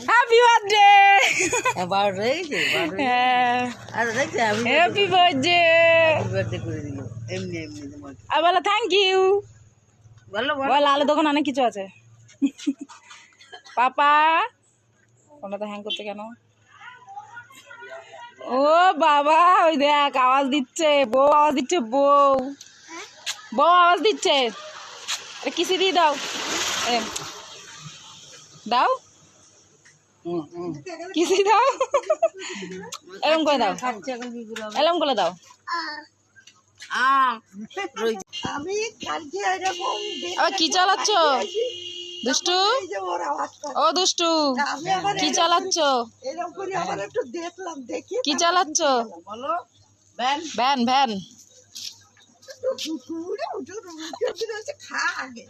happy birthday birthday happy birthday birthday করে দিল এমনি এমনি তোমাকে আর বলো থ্যাংক ইউ বলো বল আলো দোকান অনেক কিছু আছে পাপা ফোনটা তো হ্যাং করছে কেন ও বাবা ওই দেখ আওয়াজ দিচ্ছে বউ আওয়াজ দিচ্ছে বউ বউ আওয়াজ দিচ্ছে আরে কিসি দিয়ে দাও দাও কিসি দাও এরকম করে দাও এরকম করে দাও আমি কালকে এরকম আবার কি চালাচ্ছ দুষ্টু ও দুষ্টু কি চালাচ্ছ এরকম করে আবার একটু দেখলাম দেখি কি চালাচ্ছ বলো ব্যান ভ্যান ভ্যান ঘুরে উঠে খা আগে